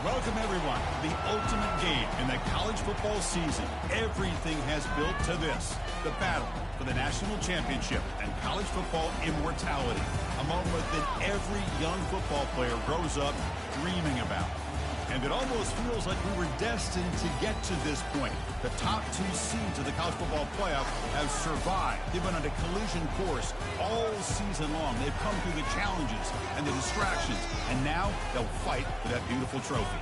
Welcome, everyone, to the ultimate game in the college football season. Everything has built to this, the battle for the national championship and college football immortality, a moment that every young football player grows up dreaming about. And it almost feels like we were destined to get to this point. The top two seeds of the college football playoff have survived. They've been on a collision course all season long. They've come through the challenges and the distractions, and now they'll fight for that beautiful trophy.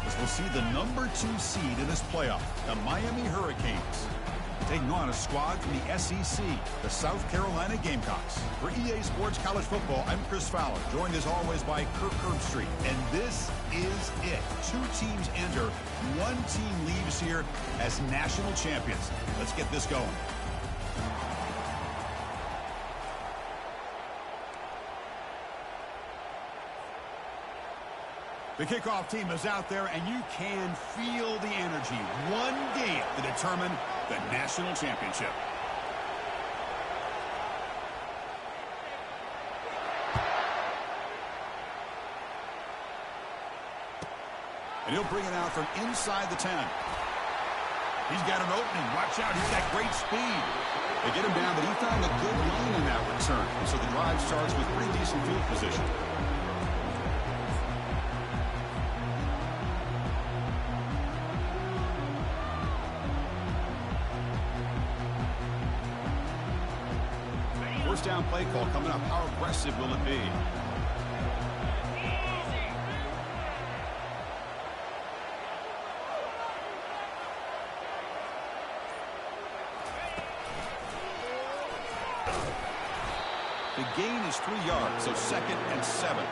As we'll see the number 2 seed in this playoff, the Miami Hurricanes, taking on a squad from the SEC, the South Carolina Gamecocks. For EA Sports College Football, I'm Chris Fowler, joined as always by Kirk Herbstreit. And this is it. 2 teams enter, 1 team leaves here as national champions. Let's get this going. The kickoff team is out there, and you can feel the energy. One game to determine the national championship. And he'll bring it out from inside the 10. He's got an opening. Watch out. He's got great speed. They get him down, but he found a good lane in that return. So the drive starts with pretty decent field position. First down play call coming up. How aggressive will it be? The gain is 3 yards, so 2nd and 7.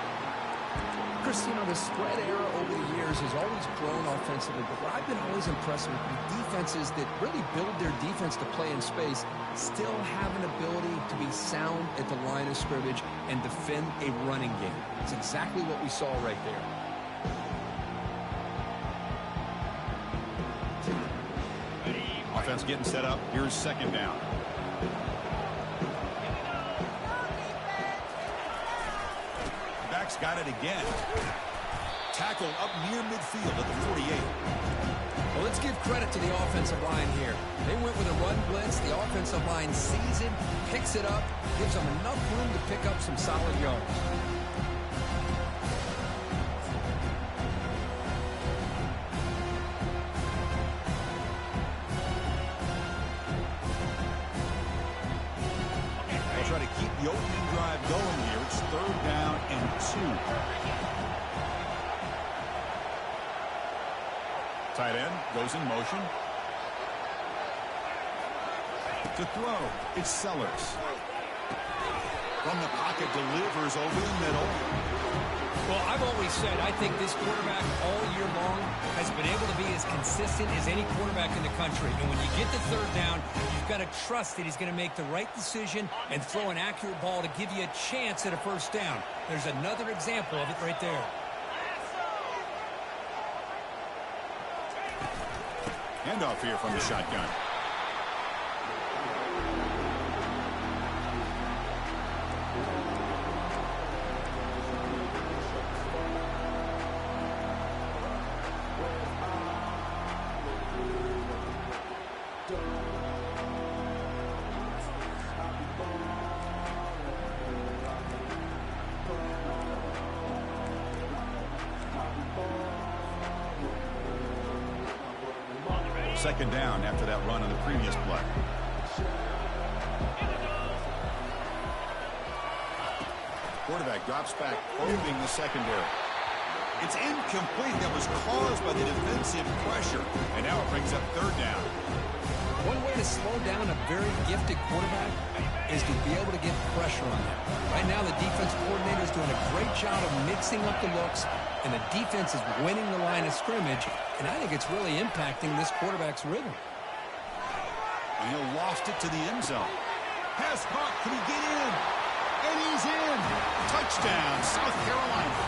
Chris, you know, the spread era over the years has always grown offensively, but what I've been always impressed with defenses that really build their defense to play in space still have an ability to be sound at the line of scrimmage and defend a running game. It's exactly what we saw right there. Offense getting set up. Here's 2nd down. Got it again. Tackle up near midfield at the 48. Well, let's give credit to the offensive line here. They went with a run blitz. The offensive line sees it, picks it up, gives them enough room to pick up some solid yards. They'll try to keep the opening drive going here. It's 3rd down and 2. Tight end goes in motion. To throw, it's Sellers. From the pocket, delivers over the middle. Well, I've always said I think this quarterback all year long has been able to be as consistent as any quarterback in the country. And when you get to 3rd down, you've got to trust that he's going to make the right decision and throw an accurate ball to give you a chance at a 1st down. There's another example of it right there. Handoff here from the shotgun. Second down after that run on the previous play. Quarterback drops back, probing the secondary. It's incomplete. That was caused by the defensive pressure. And now it brings up 3rd down. One way to slow down a very gifted quarterback is to be able to get pressure on them. Right now, the defensive coordinator is doing a great job of mixing up the looks, and the defense is winning the line of scrimmage, and I think it's really impacting this quarterback's rhythm. And he'll loft it to the end zone. Pass caught. Can he get in? And he's in. Touchdown, South Carolina.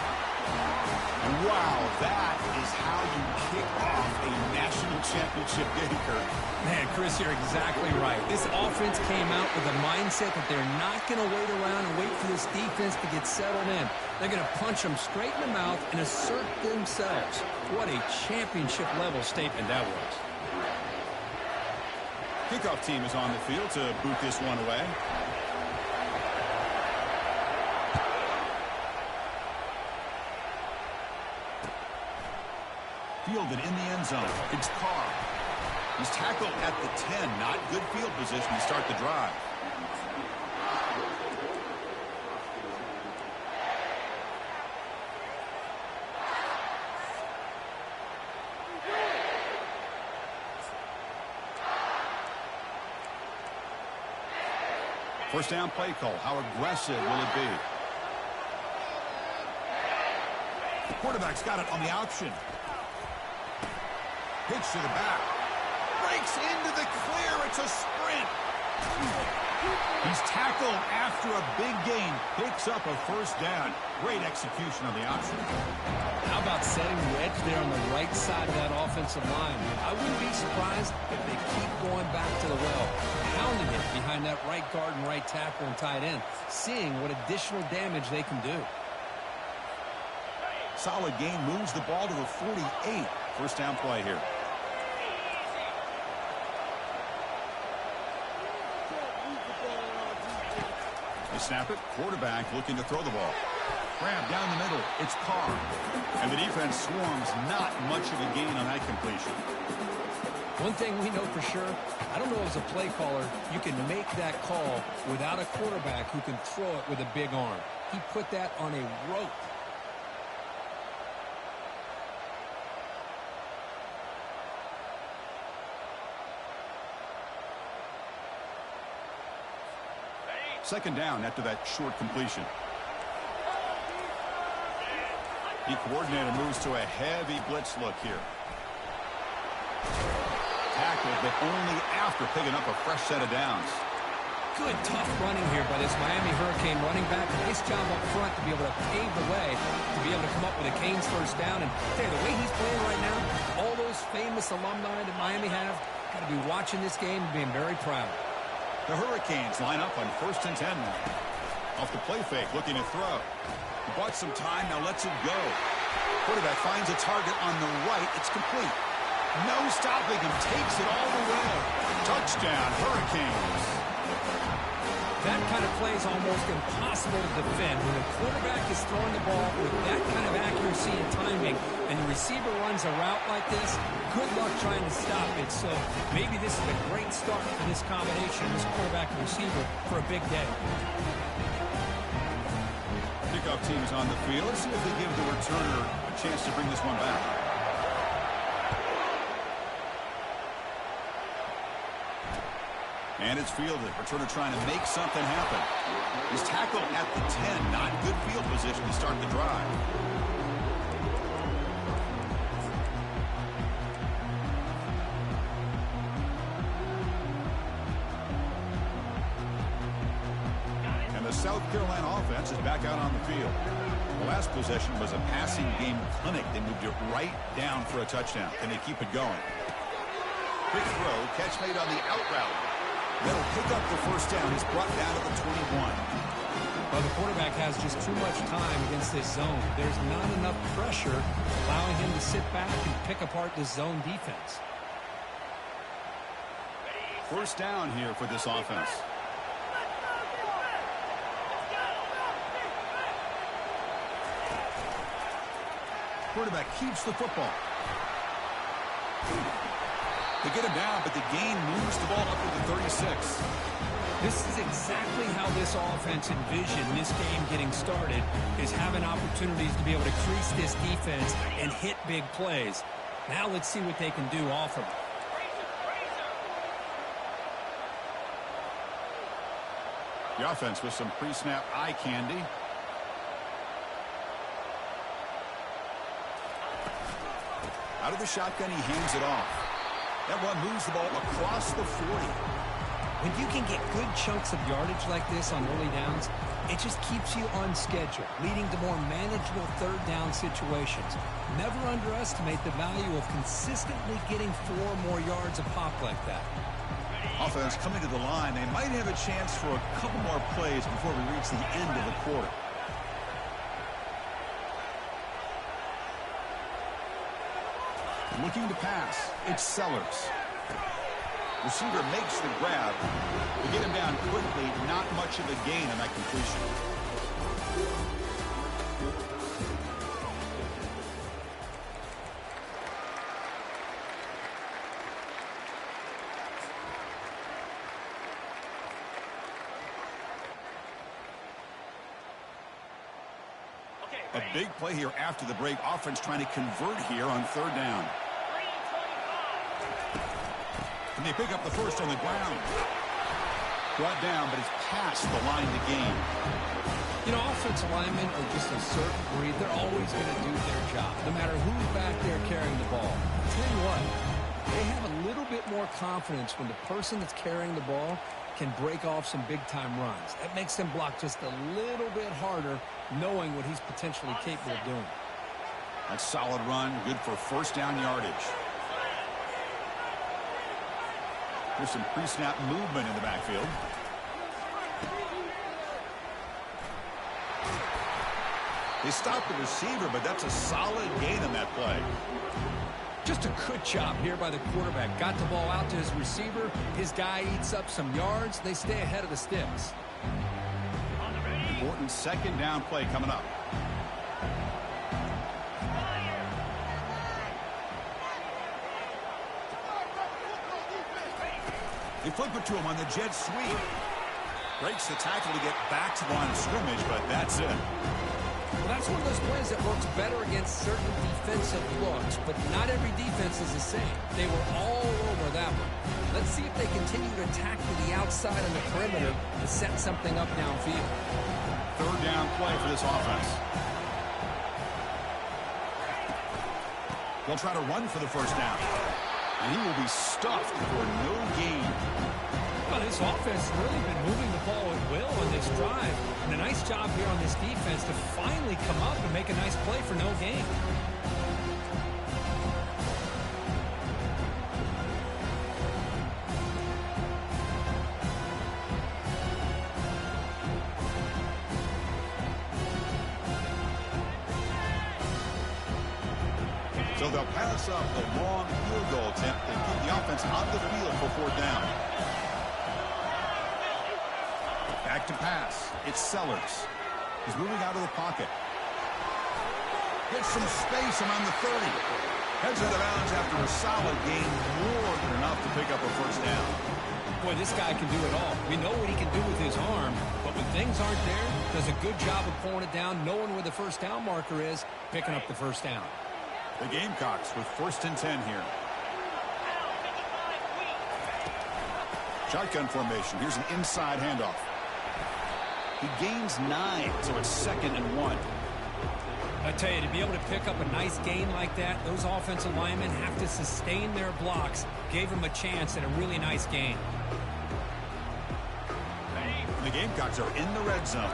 And wow, that is how you kick off a national championship game, Kurt. Man, Chris, you're exactly right. This offense came out with a mindset that they're not going to wait around and wait for this defense to get settled in. They're going to punch them straight in the mouth and assert themselves. What a championship-level statement that was. Kickoff team is on the field to boot this one away. Fielded in the end zone. It's Carr. He's tackled at the 10. Not good field position to start the drive. First down play call. How aggressive will it be? The quarterback's got it on the option. Pitch to the back. Breaks into the clear. It's a sprint. He's tackled after a big gain. Picks up a first down. Great execution on the option. How about setting the edge there on the right side of that offensive line? I wouldn't be surprised if they keep going back to the well, pounding it behind that right guard and right tackle and tight end, seeing what additional damage they can do. Solid gain, moves the ball to the 48. First down play here. They snap it. Quarterback looking to throw the ball. Grab down the middle. It's Carr. And the defense swarms. Not much of a gain on that completion. One thing we know for sure, I don't know as a play caller, you can make that call without a quarterback who can throw it with a big arm. He put that on a rope. Second down after that short completion. The coordinator moves to a heavy blitz look here. Tackled, but only after picking up a fresh set of downs. Good, tough running here by this Miami Hurricane running back. Nice job up front to be able to pave the way, to be able to come up with a Canes first down. And tell you, the way he's playing right now, all those famous alumni that Miami have, got to be watching this game and being very proud. The Hurricanes line up on 1st and 10 now. Off the play fake, looking to throw. He bought some time, now lets it go. Quarterback finds a target on the right. It's complete. No stopping him. Takes it all the way. Touchdown, Hurricanes. That kind of play is almost impossible to defend. When the quarterback is throwing the ball with that kind of accuracy and timing, and the receiver runs a route like this, good luck trying to stop it. So maybe this is a great start for this combination, this quarterback and receiver, for a big day. Kickoff team is on the field. Let's see if they give the returner a chance to bring this one back. And it's fielded. Returner trying to make something happen. He's tackled at the 10. Not good field position to start the drive. And the South Carolina offense is back out on the field. The last possession was a passing game clinic. They moved it right down for a touchdown. Can they keep it going? Quick throw. Catch made on the out route. That'll pick up the first down. He's brought down to the 21. Well, the quarterback has just too much time against this zone. There's not enough pressure allowing him to sit back and pick apart this zone defense. First down here for this offense. Quarterback keeps the football. They get him down, but the gain moves the ball up to the 36. This is exactly how this offense envisioned this game getting started, is having opportunities to be able to crease this defense and hit big plays. Now let's see what they can do off of it. The offense with some pre-snap eye candy. Out of the shotgun, he hands it off. That one moves the ball across the 40. When you can get good chunks of yardage like this on early downs, It just keeps you on schedule, leading to more manageable third down situations. Never underestimate the value of consistently getting 4 more yards a pop like that. Offense coming to the line. They might have a chance for a couple more plays before we reach the end of the quarter. Looking to pass. It's Sellers. Receiver makes the grab. We get him down quickly. Not much of a gain on that completion. A big play here after the break. Offense trying to convert here on third down. And they pick up the first on the ground. Brought down, but it's past the line to gain. You know, offensive linemen are just a certain breed. They're always going to do their job, no matter who's back there carrying the ball. I'll tell you what, they have a little bit more confidence when the person that's carrying the ball can break off some big-time runs. That makes them block just a little bit harder, knowing what he's potentially capable of doing. That's solid run, good for first down yardage. There's some pre-snap movement in the backfield. They stopped the receiver, but that's a solid gain on that play. Just a good job here by the quarterback. Got the ball out to his receiver. His guy eats up some yards. They stay ahead of the sticks. Important second down play coming up. They flip it to him on the jet sweep. Breaks the tackle to get back to the line of scrimmage, but that's it. Well, that's one of those plays that works better against certain defensive looks, but not every defense is the same. They were all over that one. Let's see if they continue to attack to the outside on the perimeter to set something up downfield. Third down play for this offense. They'll try to run for the first down. And he will be stuffed for no gain. Well, this offense has really been moving the ball at will on this drive. And a nice job here on this defense to finally come up and make a nice play for no gain. So they'll pass up the long field goal attempt and keep the offense on the field for fourth down. Back to pass. It's Sellers. He's moving out of the pocket. Gets some space around the 30. Heads out of bounds after a solid gain, more than enough to pick up a first down. Boy, this guy can do it all. We know what he can do with his arm, but when things aren't there, does a good job of pulling it down, knowing where the first down marker is, picking up the first down. The Gamecocks with first and 10 here. Shotgun formation. Here's an inside handoff. He gains 9, so it's second and 1. I tell you, to be able to pick up a nice gain like that, those offensive linemen have to sustain their blocks. Gave him a chance at a really nice gain. The Gamecocks are in the red zone.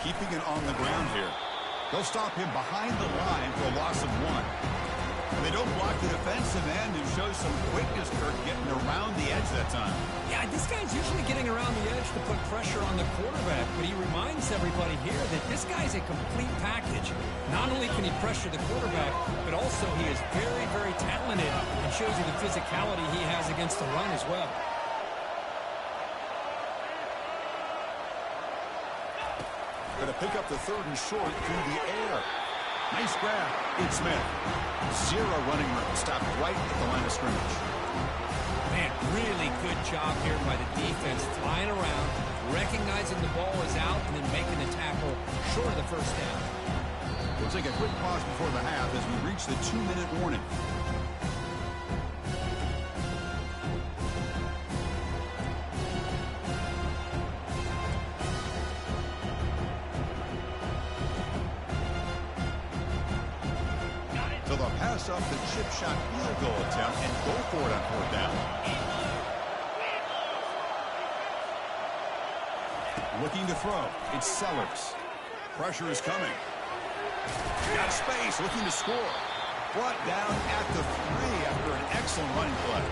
Keeping it on the ground here. They'll stop him behind the line for a loss of 1. And they don't block the defensive end, who shows some quickness, Kirk, getting around the edge that time. Yeah, this guy's usually getting around the edge to put pressure on the quarterback, but he reminds everybody here that this guy's a complete package. Not only can he pressure the quarterback, but also he is very, very talented and shows you the physicality he has against the run as well. Going to pick up the third and short through the air. Nice grab. It's Smith. 0 running room. Stopped right at the line of scrimmage. Man, really good job here by the defense, flying around, recognizing the ball is out, and then making the tackle short of the first down. We'll take a quick pause before the half as we reach the 2-minute warning. pass up the chip shot field goal attempt and go for it on fourth down. Looking to throw. It's Sellers. Pressure is coming. Got space, looking to score. Brought down at the 3 after an excellent running play.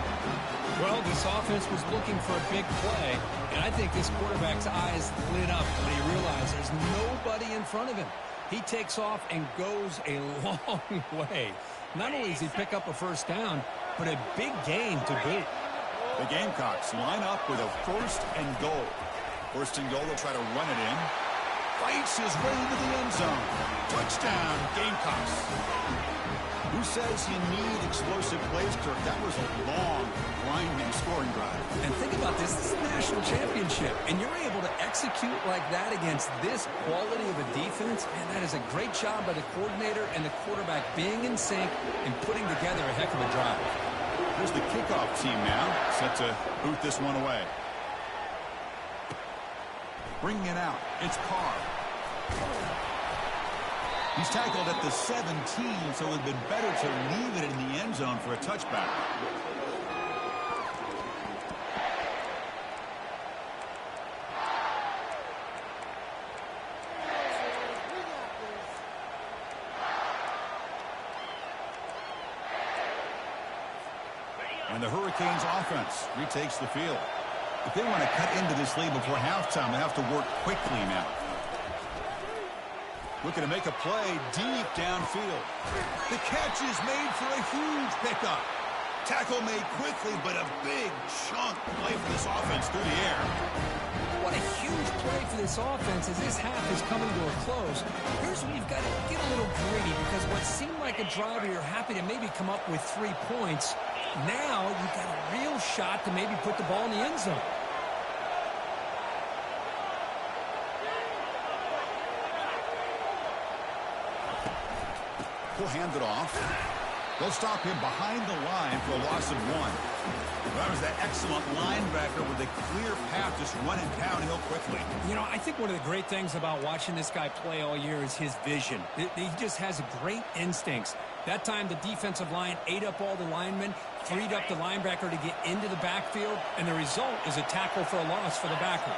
Well, this offense was looking for a big play, and I think this quarterback's eyes lit up when he realized there's nobody in front of him. He takes off and goes a long way. Not only does he pick up a first down, but a big gain to boot. The Gamecocks line up with a 1st and goal. 1st and goal, they'll try to run it in. Fights his way into the end zone. Touchdown, Gamecocks. Who says you need explosive plays, Kirk? That was a long, grinding scoring drive. And think about this. This is a national championship, and you're able to execute like that against this quality of a defense, and that is a great job by the coordinator and the quarterback being in sync and putting together a heck of a drive. Here's the kickoff team now, set to boot this one away. Bringing it out, it's Carr. He's tackled at the 17, so it would have been better to leave it in the end zone for a touchback. And the Hurricanes offense retakes the field. If they want to cut into this lead before halftime, they have to work quickly now. Looking to make a play deep downfield. The catch is made for a huge pickup. Tackle made quickly, but a big chunk play for this offense through the air. What a huge play for this offense as this half is coming to a close. Here's where you've got to get a little greedy, because what seemed like a drive where you're happy to maybe come up with 3 points, now you've got a real shot to maybe put the ball in the end zone. He'll hand it off. They'll stop him behind the line for a loss of 1. That was that excellent linebacker with a clear path just running downhill quickly. You know, I think one of the great things about watching this guy play all year is his vision. He just has great instincts. That time, the defensive line ate up all the linemen, freed up the linebacker to get into the backfield, and the result is a tackle for a loss for the backer.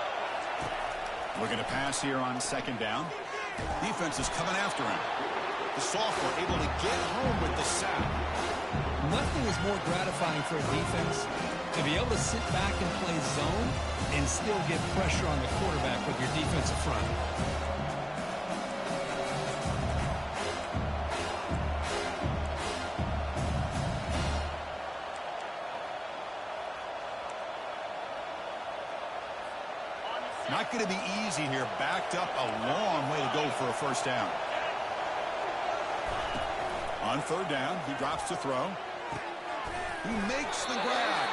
Looking to pass here on 2nd down. Defense is coming after him. The sophomore able to get home with the sack. Nothing is more gratifying for a defense to be able to sit back and play zone and still get pressure on the quarterback with your defensive front. Not going to be easy here. Backed up a long way to go for a first down. On 3rd down, he drops to throw. He makes the grab.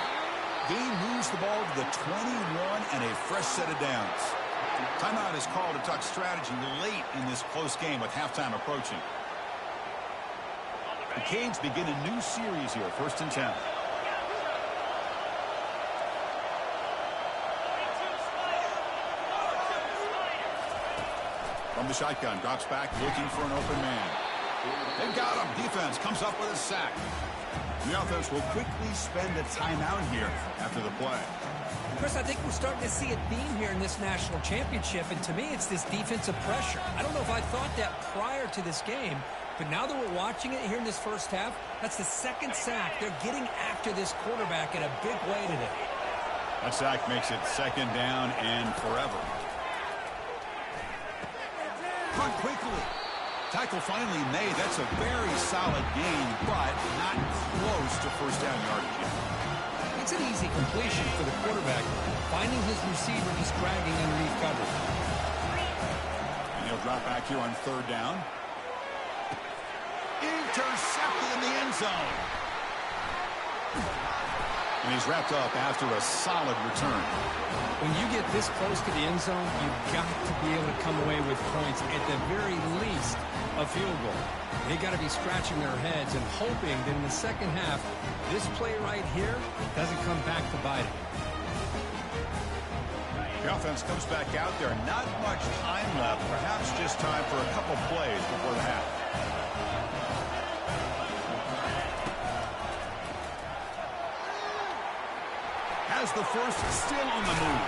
He moves the ball to the 21 and a fresh set of downs. Timeout is called to talk strategy late in this close game with halftime approaching. The Canes begin a new series here, 1st and 10. From the shotgun, drops back, looking for an open man. They've got him. Defense comes up with a sack. The offense will quickly spend a timeout here after the play. Chris, I think we're starting to see a theme here in this national championship, and to me, it's this defensive pressure. I don't know if I thought that prior to this game, but now that we're watching it here in this first half, that's the 2nd sack. They're getting after this quarterback in a big way today. That sack makes it 2nd down and forever. Punt quickly. Tackle finally made. That's a very solid gain, but not close to first down yardage yet. It's an easy completion for the quarterback, finding his receiver just dragging underneath coverage. And he'll drop back here on 3rd down. Intercepted in the end zone. And he's wrapped up after a solid return. When you get this close to the end zone, you've got to be able to come away with points, at the very least a field goal. They got to be scratching their heads and hoping that in the second half, this play right here doesn't come back to bite it. The offense comes back out there. Not much time left. Perhaps just time for a couple plays before the half. has the first, still on the move.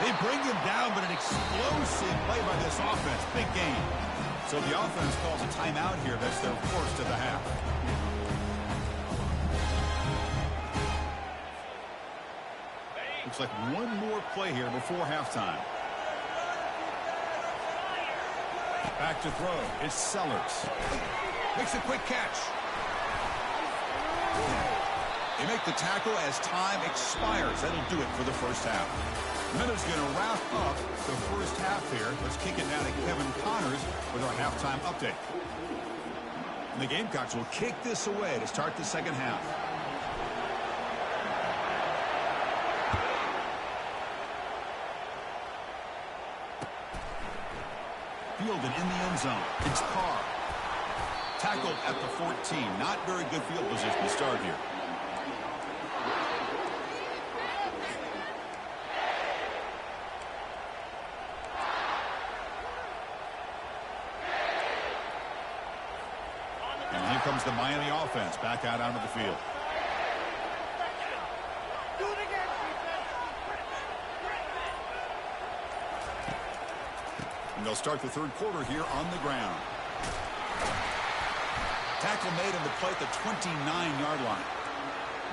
They bring him down, but an explosive play by this offense. Big game. So the offense calls a timeout here. That's their first of the half. Looks like one more play here before halftime. Back to throw. It's Sellers. Makes a quick catch. They make the tackle as time expires. That'll do it for the first half. Minutes going to wrap up the first half here. Let's kick it down to Kevin Connors with our halftime update. And the Gamecocks will kick this away to start the second half. Fielded in the end zone. It's Carr. Tackled at the 14. Not very good field position to start here. And here comes the Miami offense back out onto the field. And they'll start the third quarter here on the ground. Tackle made on the play at the 29-yard line.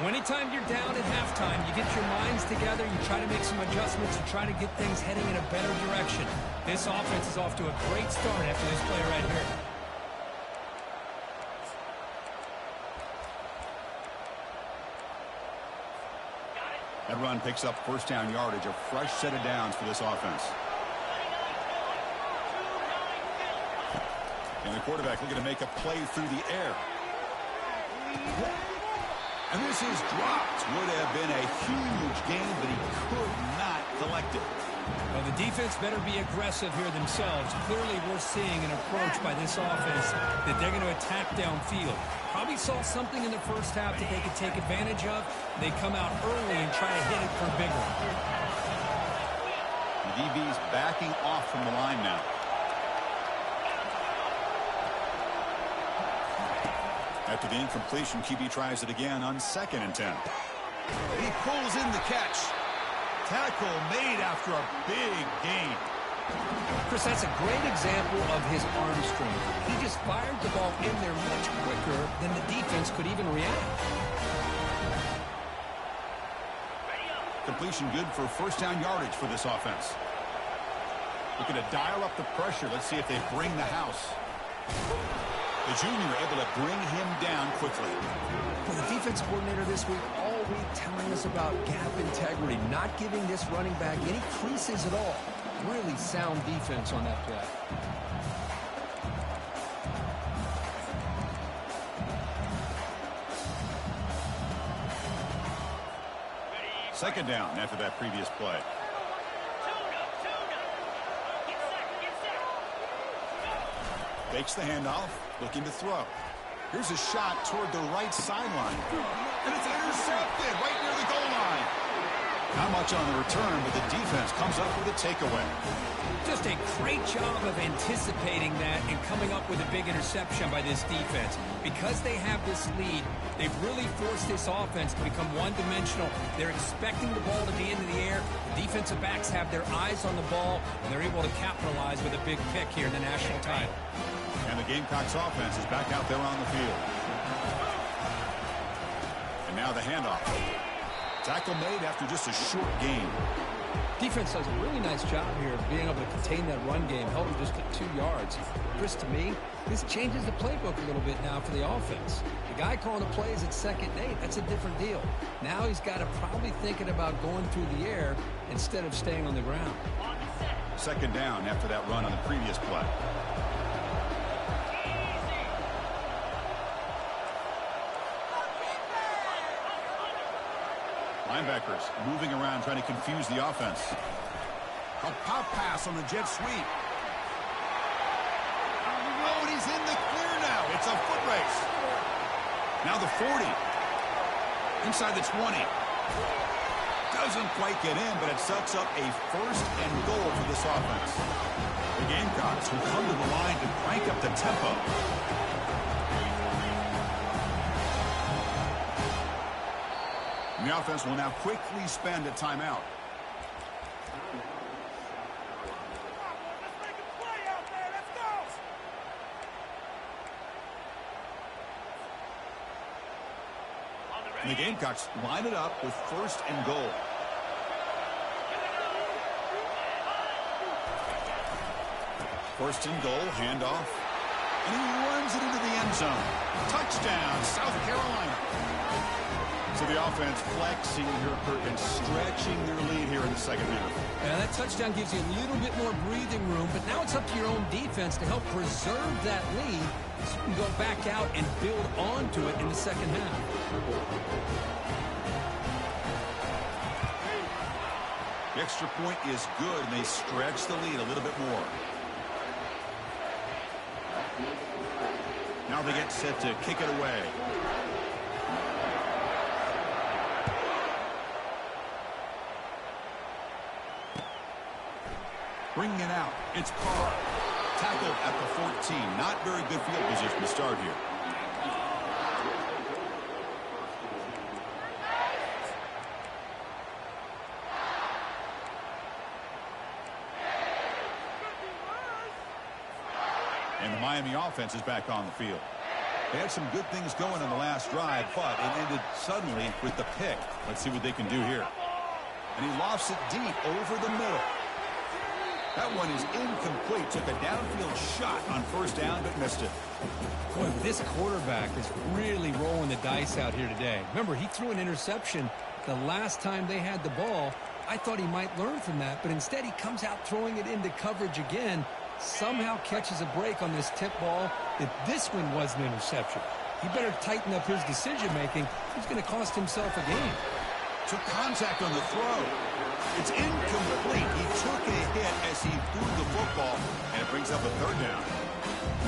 Anytime you're down at halftime, you get your minds together, you try to make some adjustments, you try to get things heading in a better direction. This offense is off to a great start after this play right here. That run picks up first down yardage, a fresh set of downs for this offense. And the quarterback looking to make a play through the air. And this is dropped. Would have been a huge gain, but he could not collect it. Well, the defense better be aggressive here themselves. Clearly, we're seeing an approach by this offense that they're going to attack downfield. Probably saw something in the first half that they could take advantage of. They come out early and try to hit it for bigger. The DB's backing off from the line now. After the incompletion, QB tries it again on 2nd and 10. He pulls in the catch. Tackle made after a big gain. Chris, that's a great example of his arm strength. He just fired the ball in there much quicker than the defense could even react. Completion good for first down yardage for this offense. Looking to dial up the pressure. Let's see if they bring the house. The junior able to bring him down quickly. Well, the defense coordinator this week all week telling us about gap integrity, not giving this running back any creases at all. Really sound defense on that play. Second down after that previous play. Fakes the handoff, looking to throw. Here's a shot toward the right sideline. And it's intercepted right near the goal line. Not much on the return, but the defense comes up with a takeaway. Just a great job of anticipating that and coming up with a big interception by this defense. Because they have this lead, they've really forced this offense to become one-dimensional. They're expecting the ball to be into the air. The defensive backs have their eyes on the ball, and they're able to capitalize with a big pick here in the national title. And the Gamecocks offense is back out there on the field. And now the handoff. Tackle made after just a short gain. Defense does a really nice job here of being able to contain that run game, held him just at 2 yards. Chris, to me, this changes the playbook a little bit now for the offense. The guy calling the plays at 2nd and 8, that's a different deal. Now he's got to probably thinking about going through the air instead of staying on the ground. Second down after that run on the previous play. Linebackers moving around trying to confuse the offense. A pop pass on the jet sweep. Oh, and he's in the clear now. It's a foot race. Now the 40. Inside the 20. Doesn't quite get in, but it sets up a first and goal for this offense. The Gamecocks will come to the line to crank up the tempo. And the offense will now quickly spend a timeout. And the Gamecocks line it up with 1st and goal. First and goal, handoff. And he runs it into the end zone. Touchdown, South Carolina. So the offense flexing here, and stretching their lead here in the second half. Yeah, that touchdown gives you a little bit more breathing room, but now it's up to your own defense to help preserve that lead so you can go back out and build onto it in the second half. The extra point is good, and they stretch the lead a little bit more. Now they get set to kick it away. Bringing it out. It's Carr. Tackled at the 14. Not very good field position to start here. And the Miami offense is back on the field. They had some good things going on the last drive, but it ended suddenly with the pick. Let's see what they can do here. And he lofts it deep over the middle. That one is incomplete. Took a downfield shot on 1st down, but missed it. Boy, this quarterback is really rolling the dice out here today. Remember, he threw an interception the last time they had the ball. I thought he might learn from that, but instead he comes out throwing it into coverage again. Somehow catches a break on this tip ball. If this one was an interception, he better tighten up his decision-making. He's going to cost himself a game. Took contact on the throw. It's incomplete. He took a hit as he threw the football, and it brings up a 3rd down.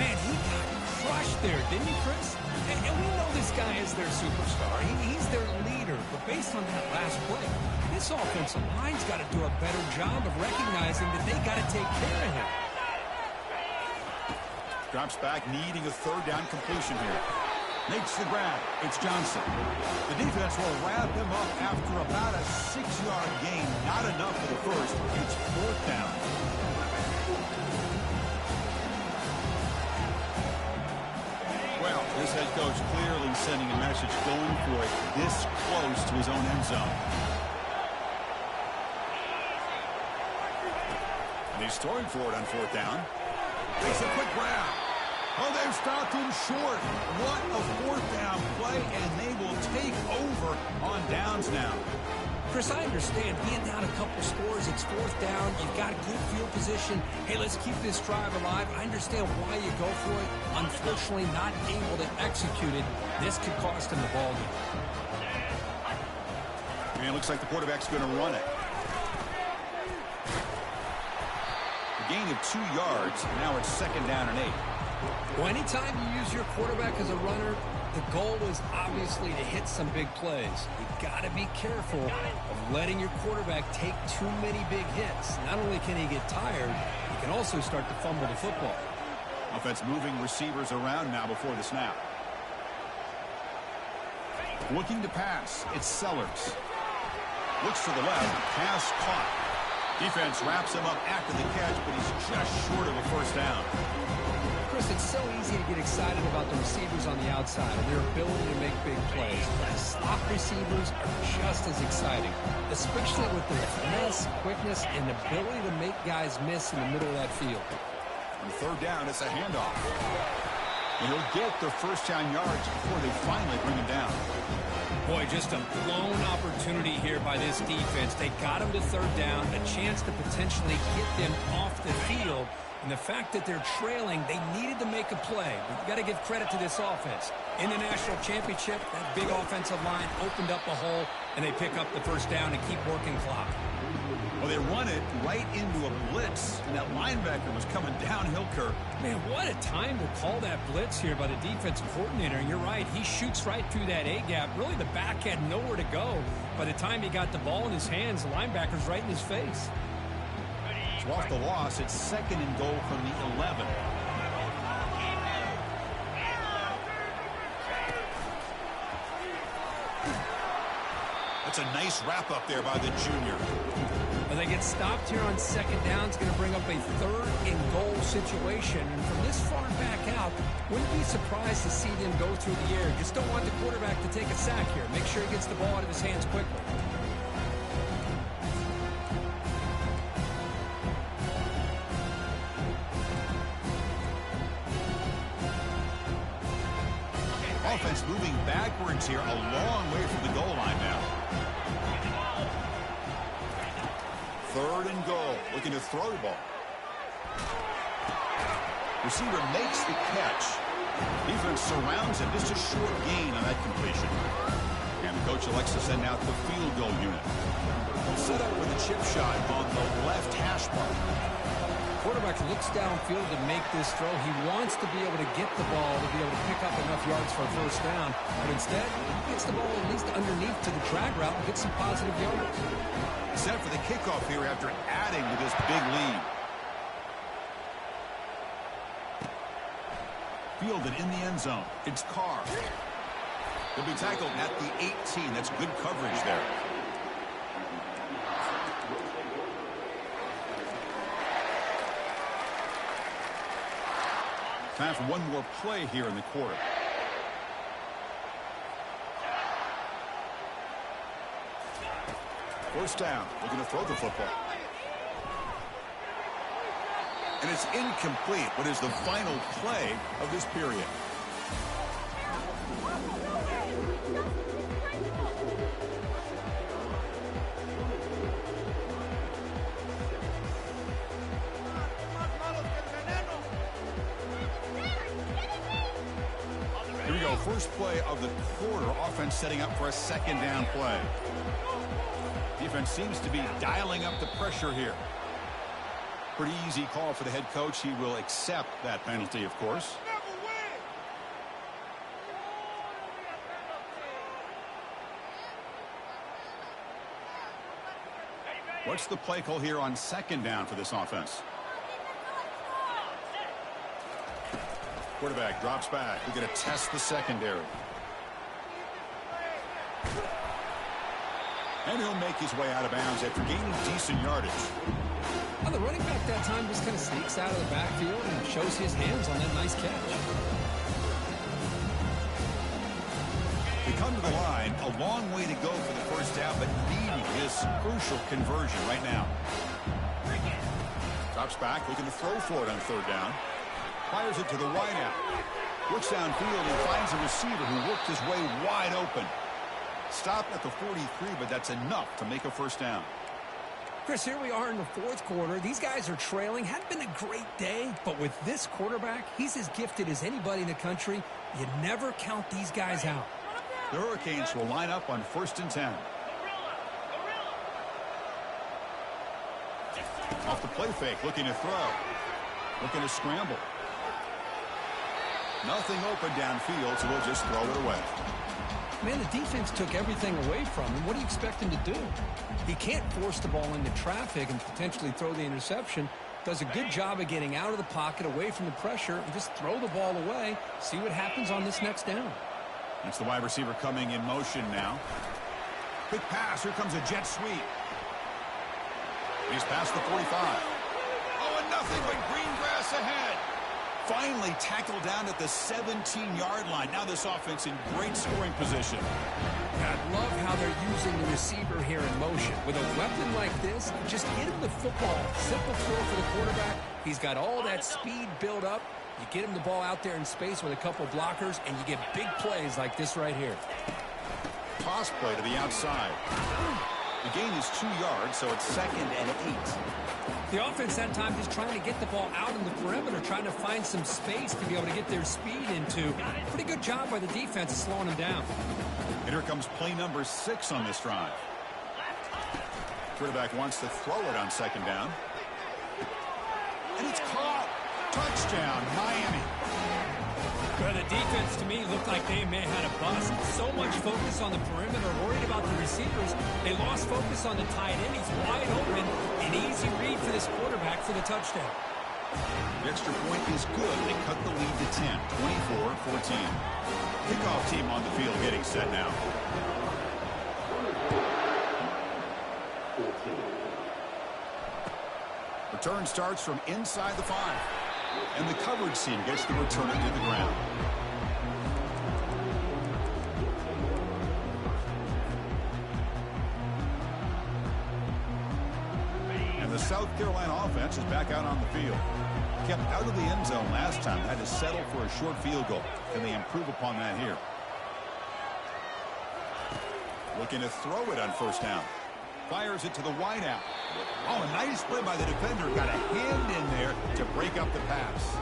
Man, he got crushed there, didn't he, Chris? And we know this guy is their superstar. He's their leader. But based on that last play, this offensive line's got to do a better job of recognizing that they got to take care of him. Drops back, needing a 3rd down completion here. Makes the grab. It's Johnson. The defense will wrap him up after about a 6-yard gain. Not enough for the first. It's 4th down. Well, this head coach clearly sending a message, going for it this close to his own end zone. And he's throwing for it on 4th down. Makes a quick grab. Oh, they've stopped him short. What a 4th down play, and they will take over on downs now. Chris, I understand being down a couple scores, it's 4th down, you've got good field position. Hey, let's keep this drive alive. I understand why you go for it. Unfortunately, not able to execute it. This could cost him the ball game. And it looks like the quarterback's going to run it. A gain of 2 yards. Now it's 2nd down and 8. Well, anytime you use your quarterback as a runner, the goal is obviously to hit some big plays. You've got to be careful of letting your quarterback take too many big hits. Not only can he get tired, he can also start to fumble the football. Offense moving receivers around now before the snap. Looking to pass. It's Sellers. Looks to the left. Pass caught. Defense wraps him up after the catch, but he's just short of a 1st down. Chris, it's so easy to get excited about the receivers on the outside and their ability to make big plays. But the slot receivers are just as exciting, especially with their finesse, quickness, and ability to make guys miss in the middle of that field. On 3rd down, it's a handoff. And he'll get their 1st down yards before they finally bring him down. Boy, just a blown opportunity here by this defense. They got him to 3rd down, a chance to potentially get them off the field. And the fact that they're trailing, they needed to make a play. We've got to give credit to this offense. In the national championship, that big offensive line opened up a hole, and they pick up the 1st down and keep working clock. Well, they run it right into a blitz, and that linebacker was coming downhill, Kirk. Man, what a time to call that blitz here by the defensive coordinator. And you're right, he shoots right through that A-gap. Really, the back had nowhere to go. By the time he got the ball in his hands, the linebacker's right in his face. So off the loss, it's 2nd and goal from the 11. That's a nice wrap-up there by the junior. Well, they get stopped here on second down. It's going to bring up a 3rd and goal situation. And from this far back out, wouldn't be surprised to see them go through the air. Just don't want the quarterback to take a sack here. Make sure he gets the ball out of his hands quickly. Offense moving backwards here, a long way from the goal line now. 3rd and goal, looking to throw the ball. Receiver makes the catch. Defense surrounds him, just a short gain on that completion. And the coach elects to send out the field goal unit. Set up with a chip shot on the left hash mark. Quarterback looks downfield to make this throw. He wants to be able to get the ball to be able to pick up enough yards for a first down. But instead, he gets the ball at least underneath to the drag route and gets some positive yards. Set for the kickoff here after adding to this big lead. Fielded in the end zone. It's Carr. He'll be tackled at the 18. That's good coverage there. Time for one more play here in the quarter. First down, looking to throw the football. And it's incomplete. What is the final play of this period? Here we go, first play of the quarter. Offense setting up for a second down play. Defense seems to be dialing up the pressure here. Pretty easy call for the head coach. He will accept that penalty, of course. What's the play call here on second down for this offense? Quarterback drops back. We're going to test the secondary. And he'll make his way out of bounds after gaining decent yardage. Well, the running back that time just kind of sneaks out of the backfield and shows his hands on that nice catch. We come to the line. A long way to go for the first down, but needing this crucial conversion right now. Drops back, looking to throw for it on third down. Fires it to the wideout. Looks downfield and finds a receiver who worked his way wide open. Stopped at the 43, but that's enough to make a first down. Chris, here we are in the fourth quarter. These guys are trailing. Hadn't been a great day, but with this quarterback, he's as gifted as anybody in the country. You never count these guys out. The Hurricanes will line up on 1st and 10. Off the play fake, looking to throw. Looking to scramble. Nothing open downfield, so we'll just throw it away. Man, the defense took everything away from him. What do you expect him to do? He can't force the ball into traffic and potentially throw the interception. Does a good job of getting out of the pocket, away from the pressure, and just throw the ball away. See what happens on this next down. That's the wide receiver coming in motion now. Quick pass. Here comes a jet sweep. He's past the 45. Oh, and nothing but green grass ahead. Finally tackled down at the 17-yard line. Now this offense in great scoring position. I love how they're using the receiver here in motion. With a weapon like this, just hit him the football. Simple throw for the quarterback. He's got all that speed built up. You get him the ball out there in space with a couple blockers, and you get big plays like this right here. Toss play to the outside. The gain is 2 yards, so it's 2nd and 8. The offense that time just trying to get the ball out in the perimeter, trying to find some space to be able to get their speed into. Pretty good job by the defense slowing them down. And here comes play number 6 on this drive. Quarterback wants to throw it on second down. And it's caught. Touchdown, Miami. Well, the defense, to me, looked like they may have had a bust. So much focus on the perimeter, worried about the receivers. They lost focus on the tight end. He's wide open. An easy read for this quarterback for the touchdown. The extra point is good. They cut the lead to 10, 24-14. Kickoff team on the field getting set now. Return starts from inside the 5. And the coverage team gets the returner to the ground. And the South Carolina offense is back out on the field. Kept out of the end zone last time. Had to settle for a short field goal. Can they improve upon that here? Looking to throw it on first down. Fires it to the wideout. Oh, a nice play by the defender. Got a hand in there to break up the pass.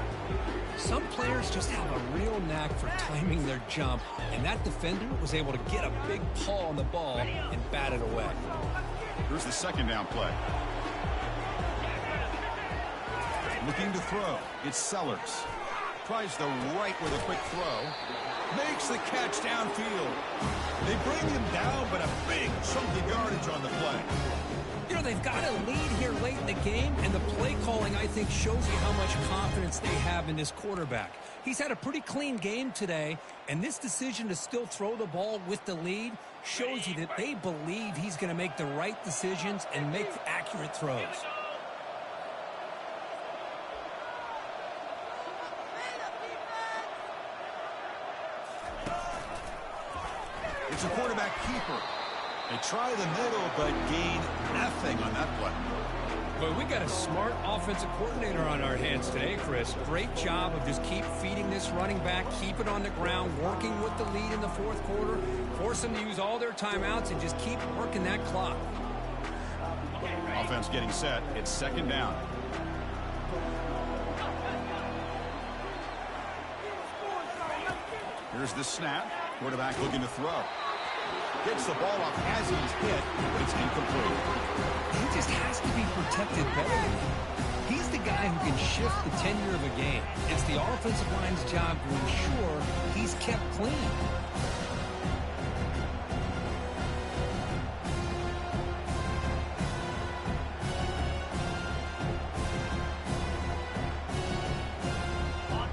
Some players just have a real knack for timing their jump, and that defender was able to get a big paw on the ball and bat it away. Here's the second down play. Looking to throw. It's Sellers. Tries the right with a quick throw. Makes the catch downfield. They bring him down, but a big chunk of yardage on the play. You know, they've got a lead here late in the game, and the play calling, I think, shows you how much confidence they have in this quarterback. He's had a pretty clean game today, and this decision to still throw the ball with the lead shows you that they believe he's going to make the right decisions and make accurate throws. It's a quarterback keeper. They try the middle, but gain nothing on that play. Well, we got a smart offensive coordinator on our hands today, Chris. Great job of just keep feeding this running back, keep it on the ground, working with the lead in the fourth quarter, force them to use all their timeouts, and just keep working that clock. Offense getting set. It's second down. Here's the snap. Quarterback looking to throw. Gets the ball off as he's hit, but it's incomplete. He just has to be protected better than that. He's the guy who can shift the tenure of a game. It's the offensive line's job to ensure he's kept clean.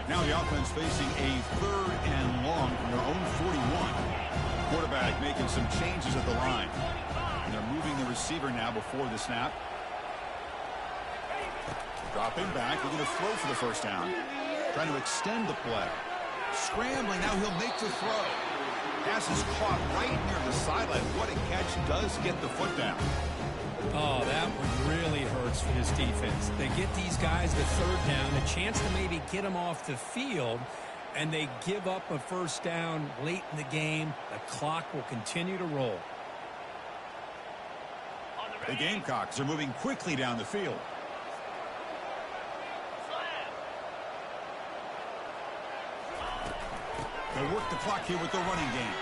Now the offense facing a 3rd and long from their own 41. Quarterback making some changes at the line. And they're moving the receiver now before the snap. Dropping back, looking to throw for the first down. Trying to extend the play. Scrambling, now he'll make the throw. Pass is caught right near the sideline. What a catch, does get the foot down. Oh, that one really hurts for this defense. They get these guys the third down, a chance to maybe get them off the field, and they give up a first down late in the game. The clock will continue to roll. The Gamecocks are moving quickly down the field. They work the clock here with the running game.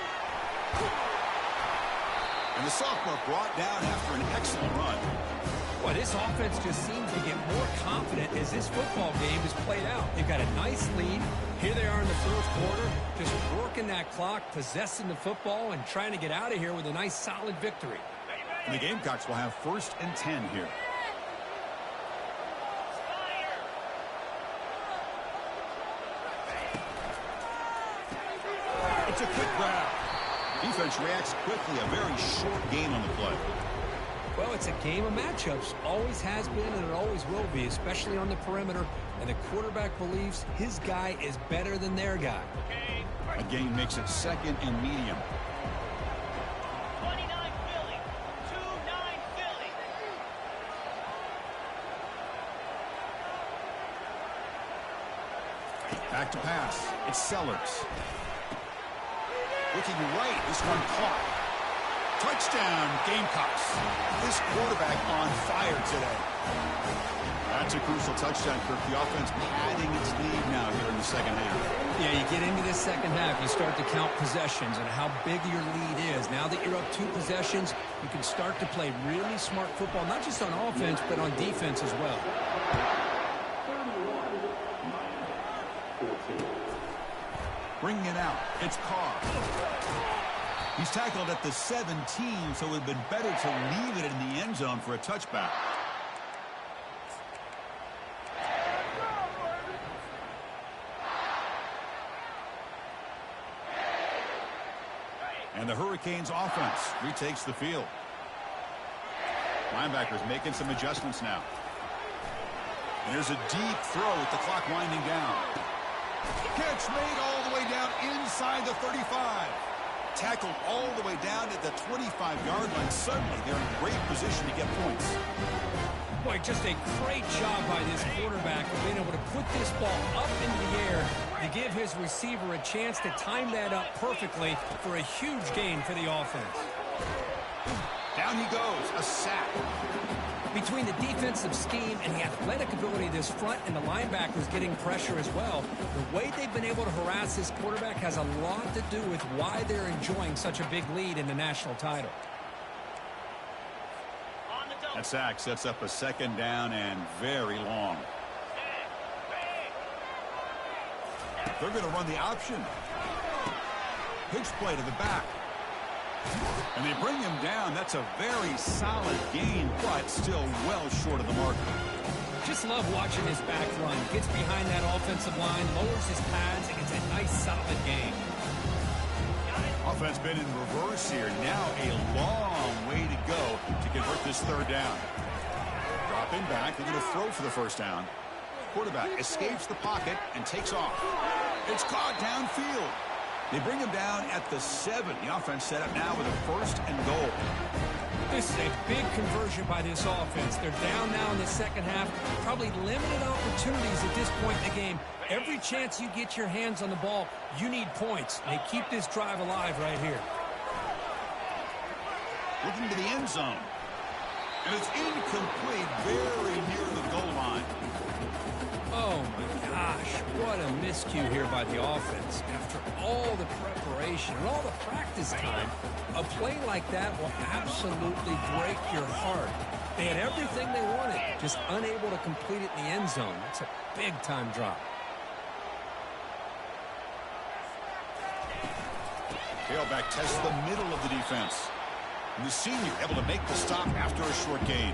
And the sophomore brought down after an excellent run. Well, this offense just seems to get more confident as this football game is played out. They've got a nice lead. Here they are in the fourth quarter, just working that clock, possessing the football, and trying to get out of here with a nice, solid victory. And the Gamecocks will have 1st and 10 here. It's a quick grab. Defense reacts quickly. A very short game on the play. Well, it's a game of matchups. Always has been, and it always will be, especially on the perimeter. And the quarterback believes his guy is better than their guy. A gain makes it 2nd and medium. 29 Philly. 2-9 Philly. Back to pass. It's Sellers. Looking right. This one caught. Touchdown, Gamecocks. This quarterback on fire today. That's a crucial touchdown, Kirk. The offense padding its lead now here in the second half. Yeah, you get into this second half, you start to count possessions and how big your lead is. Now that you're up 2 possessions, you can start to play really smart football, not just on offense, but on defense as well. Bringing it out. It's Carr. He's tackled at the 17, so it would have been better to leave it in the end zone for a touchback. And the Hurricanes offense retakes the field. Linebackers making some adjustments now. And there's a deep throw with the clock winding down. Catch made all the way down inside the 35. Tackled all the way down at the 25-yard line. Suddenly, they're in great position to get points. Boy, just a great job by this quarterback of being able to put this ball up into the air to give his receiver a chance to time that up perfectly for a huge gain for the offense. Down he goes, a sack. Between the defensive scheme and the athletic ability of this front and the linebackers getting pressure as well, the way they've been able to harass this quarterback has a lot to do with why they're enjoying such a big lead in the national title. That sack sets up a second down and very long. They're going to run the option. Pitch play to the back. And they bring him down. That's a very solid gain, but still well short of the mark. Just love watching his back run. Gets behind that offensive line, lowers his pads, and gets a nice solid gain. Offense been in reverse here. Now a long way to go to convert this third down. Dropping back. They're going to throw for the first down. Quarterback escapes the pocket and takes off. It's caught downfield. They bring him down at the 7. The offense set up now with a first and goal. This is a big conversion by this offense. They're down now in the second half. Probably limited opportunities at this point in the game. Every chance you get your hands on the ball, you need points. They keep this drive alive right here. Looking to the end zone. And it's incomplete, very near the goal line. Oh, my gosh. What a miscue here by the offense. After all the preparation and all the practice time, a play like that will absolutely break your heart. They had everything they wanted, just unable to complete it in the end zone. It's a big-time drop. Tailback tests the middle of the defense. And the senior able to make the stop after a short gain.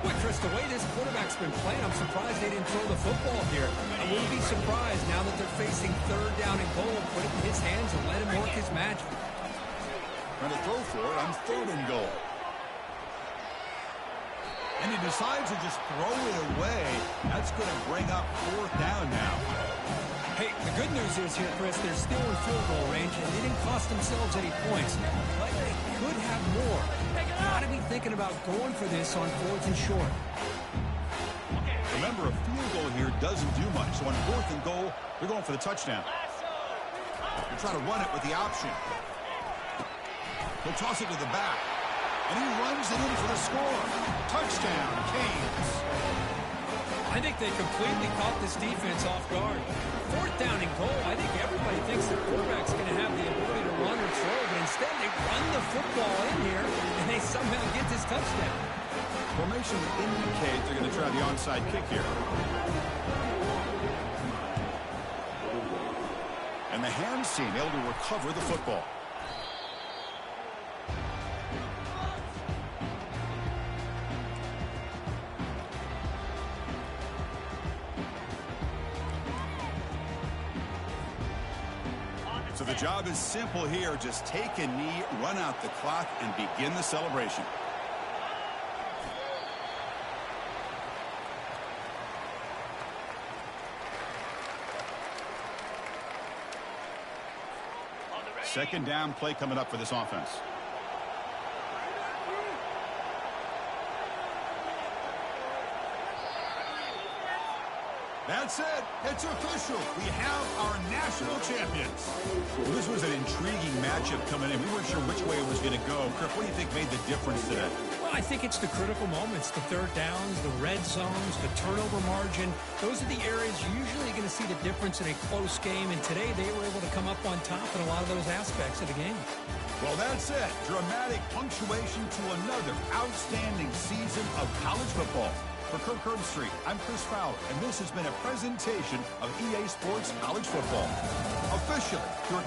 Boy, Chris, the way this quarterback's been playing, I'm surprised they didn't throw the football here. I wouldn't be surprised now that they're facing third down and goal, put it in his hands and let him work his magic. Trying to throw for it on third and goal. And he decides to just throw it away. That's going to bring up fourth down now. Hey, the good news is here, Chris, they're still in field goal range, and they didn't cost themselves any points. But they could have more. Got to be thinking about going for this on fourth and short. Remember, a field goal here doesn't do much. So on fourth and goal, they're going for the touchdown. They're trying to run it with the option. He'll toss it to the back. And he runs it in for the score. Touchdown, Canes. I think they completely caught this defense off guard. Fourth down and goal, I think everybody thinks the quarterback's going to have the ability to run or throw, but instead they run the football in here, and they somehow get this touchdown. Formation indicates they're going to try the onside kick here. And the hands team able to recover the football. So the job is simple here. Just take a knee, run out the clock, and begin the celebration. Second down play coming up for this offense. That's it. It's official. We have our national champions. Well, this was an intriguing matchup coming in. We weren't sure which way it was going to go. Kirk, what do you think made the difference today? Well, I think it's the critical moments, the third downs, the red zones, the turnover margin. Those are the areas you're usually going to see the difference in a close game. And today they were able to come up on top in a lot of those aspects of the game. Well, that's it. Dramatic punctuation to another outstanding season of college football. For Kirk Herbstreit, I'm Chris Fowler, and this has been a presentation of EA Sports College Football. Officially, your